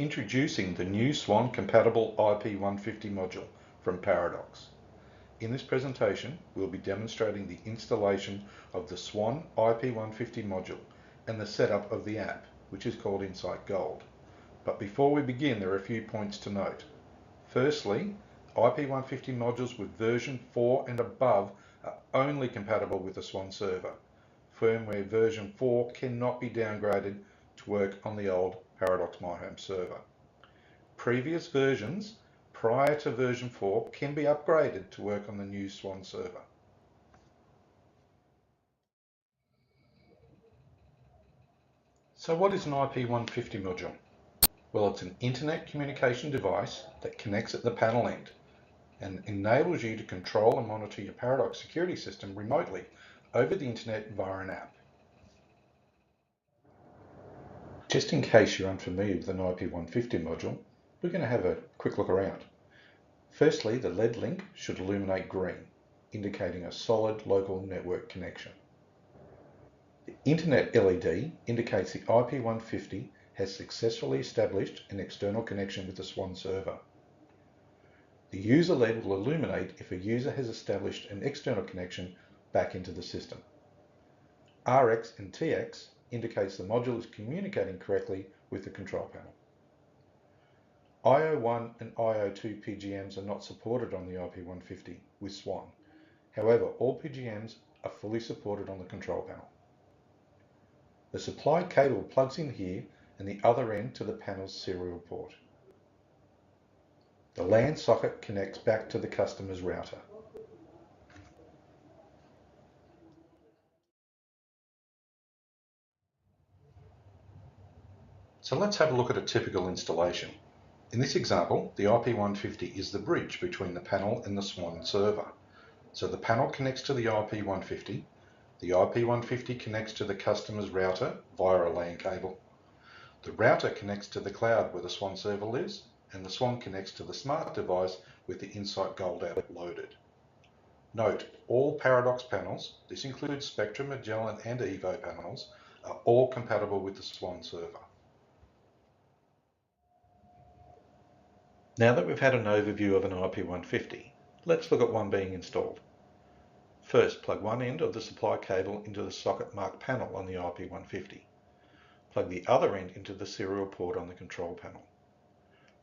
Introducing the new Swan compatible IP150 module from Paradox. In this presentation, we'll be demonstrating the installation of the Swan IP150 module and the setup of the app, which is called Insight Gold. But before we begin, there are a few points to note. Firstly, IP150 modules with version 4 and above are only compatible with the Swan server. Firmware version 4 cannot be downgraded to work on the old Paradox My Home server. Previous versions prior to version 4 can be upgraded to work on the new Swan server. So what is an IP150 module? Well, it's an internet communication device that connects at the panel end and enables you to control and monitor your Paradox security system remotely over the internet via an app. Just in case you're unfamiliar with an IP150 module, we're going to have a quick look around. Firstly, the LED link should illuminate green, indicating a solid local network connection. The Internet LED indicates the IP150 has successfully established an external connection with the Swan server. The user LED will illuminate if a user has established an external connection back into the system. RX and TX indicates the module is communicating correctly with the control panel. IO1 and IO2 PGMs are not supported on the IP150 with Swan. However, all PGMs are fully supported on the control panel. The supply cable plugs in here and the other end to the panel's serial port. The LAN socket connects back to the customer's router. So let's have a look at a typical installation. In this example, the IP150 is the bridge between the panel and the Swan server. So the panel connects to the IP150 connects to the customer's router via a LAN cable. The router connects to the cloud where the Swan server lives, and the Swan connects to the smart device with the Insight Gold app loaded. Note, all Paradox panels, this includes Spectrum, Magellan and Evo panels, are all compatible with the Swan server. Now that we've had an overview of an IP150, let's look at one being installed. First, plug one end of the supply cable into the socket marked panel on the IP150. Plug the other end into the serial port on the control panel.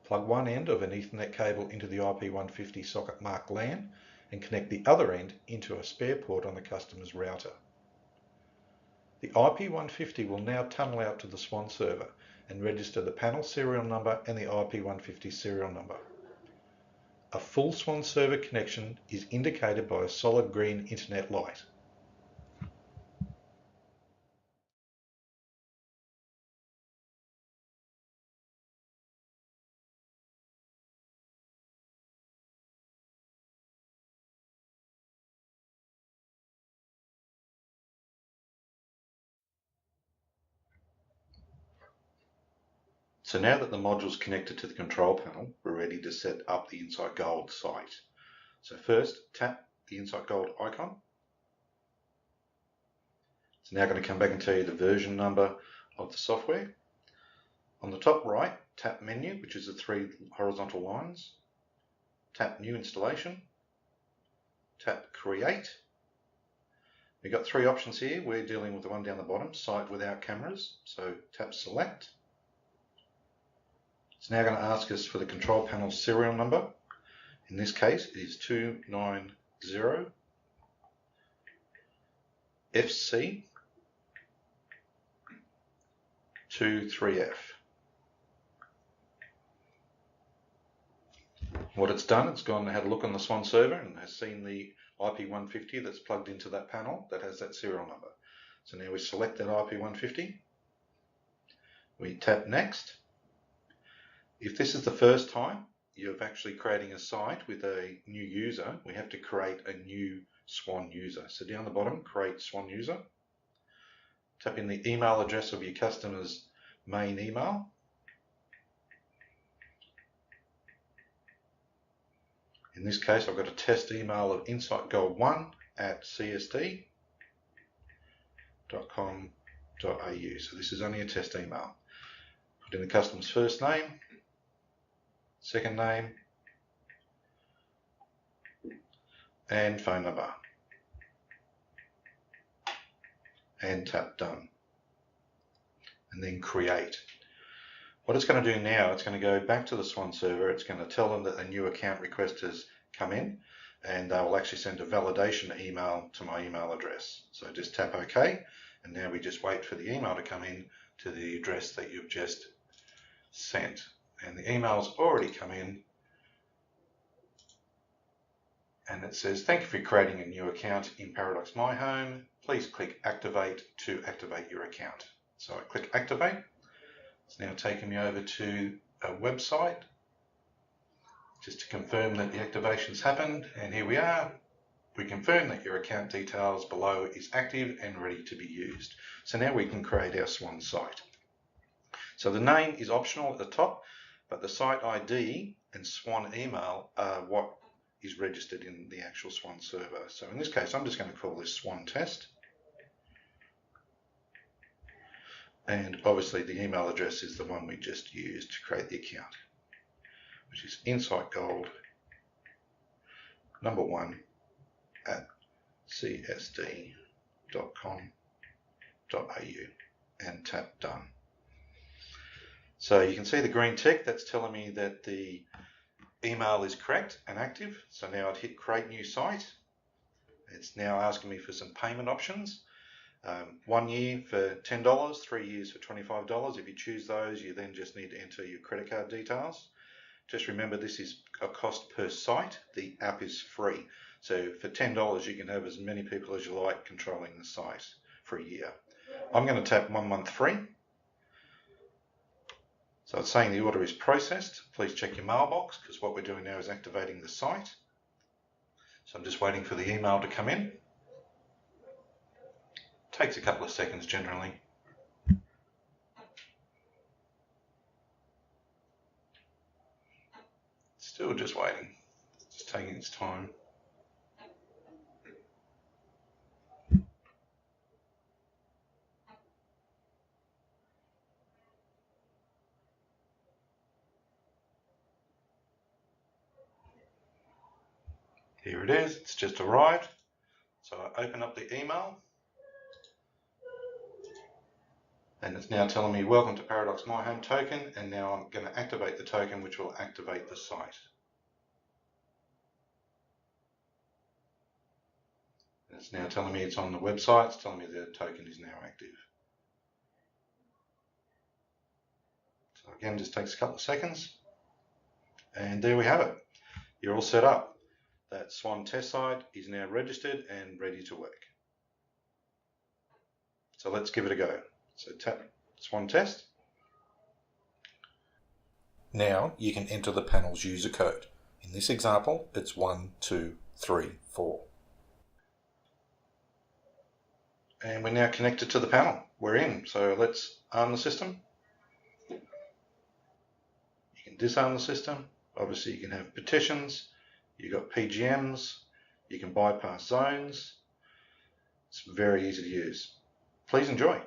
Plug one end of an Ethernet cable into the IP150 socket marked LAN and connect the other end into a spare port on the customer's router. The IP150 will now tunnel out to the Swan server and register the panel serial number and the IP150 serial number. A full Swan server connection is indicated by a solid green internet light. So now that the module is connected to the control panel, we're ready to set up the Insight Gold site. So first, tap the Insight Gold icon. It's now going to come back and tell you the version number of the software. On the top right, tap Menu, which is the three horizontal lines. Tap New Installation. Tap Create. We've got three options here. We're dealing with the one down the bottom, Site Without Cameras. So tap Select. It's now going to ask us for the control panel serial number. In this case, it is 290 FC 23F. What it's done, it's gone and had a look on the Swan server and has seen the IP150 that's plugged into that panel that has that serial number. So now we select that IP150. We tap Next. If this is the first time you're actually creating a site with a new user, we have to create a new Swan user. So down the bottom, create Swan user. Tap in the email address of your customer's main email. In this case, I've got a test email of insightgold1@csd.com.au. So this is only a test email. Put in the customer's first name, second name, and phone number, and tap done, and then create. What it's going to do now, it's going to go back to the Swan server. It's going to tell them that a new account request has come in, and they will actually send a validation email to my email address. So just tap OK, and now we just wait for the email to come in to the address that you've just sent. And the email's already come in, and it says, thank you for creating a new account in Paradox My Home. Please click activate to activate your account. So I click activate. It's now taken me over to a website just to confirm that the activation's happened, and here we are. We confirm that your account details below is active and ready to be used. So now we can create our Swan site. So the name is optional at the top, but the site ID and Swan email are what is registered in the actual Swan server. So in this case, I'm just going to call this Swan Test. And obviously the email address is the one we just used to create the account, which is insightgold1@csd.com.au, and tap done. So you can see the green tick that's telling me that the email is correct and active. So now I'd hit create new site. It's now asking me for some payment options. 1 year for $10, 3 years for $25. If you choose those, you then just need to enter your credit card details. Just remember, this is a cost per site. The app is free. So for $10, you can have as many people as you like controlling the site for a year. I'm going to tap 1 month free. So it's saying the order is processed. Please check your mailbox, because what we're doing now is activating the site. So I'm just waiting for the email to come in. Takes a couple of seconds generally. Still just waiting. It's taking its time. Here it is, it's just arrived. So I open up the email, and it's now telling me welcome to Paradox My Home token, and now I'm going to activate the token, which will activate the site. And it's now telling me it's on the website. It's telling me the token is now active. So again, just takes a couple of seconds, and there we have it. You're all set up. That Swan test site is now registered and ready to work. So let's give it a go. So tap Swan test. Now you can enter the panel's user code. In this example, it's 1, 2, 3, 4. And we're now connected to the panel. We're in. So let's arm the system. You can disarm the system. Obviously you can have petitions. You've got PGMs. You can bypass zones. It's very easy to use. Please enjoy.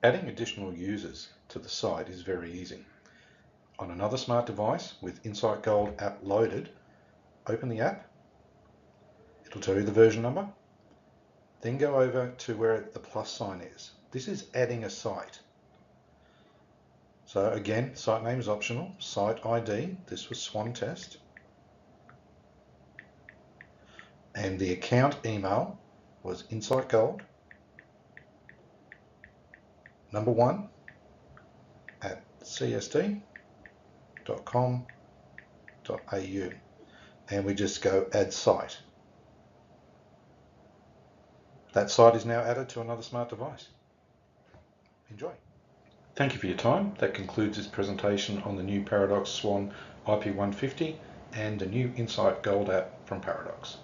Adding additional users to the site is very easy. On another smart device with Insight Gold app loaded, open the app. It'll tell you the version number. Then go over to where the plus sign is. This is adding a site. So again, site name is optional. Site ID, this was Swan Test. And the account email was Insight Gold, number 1 at csd.com.au. And we just go add site. That site is now added to another smart device. Enjoy. Thank you for your time. That concludes this presentation on the new Paradox Swan IP150 and the new Insight Gold app from Paradox.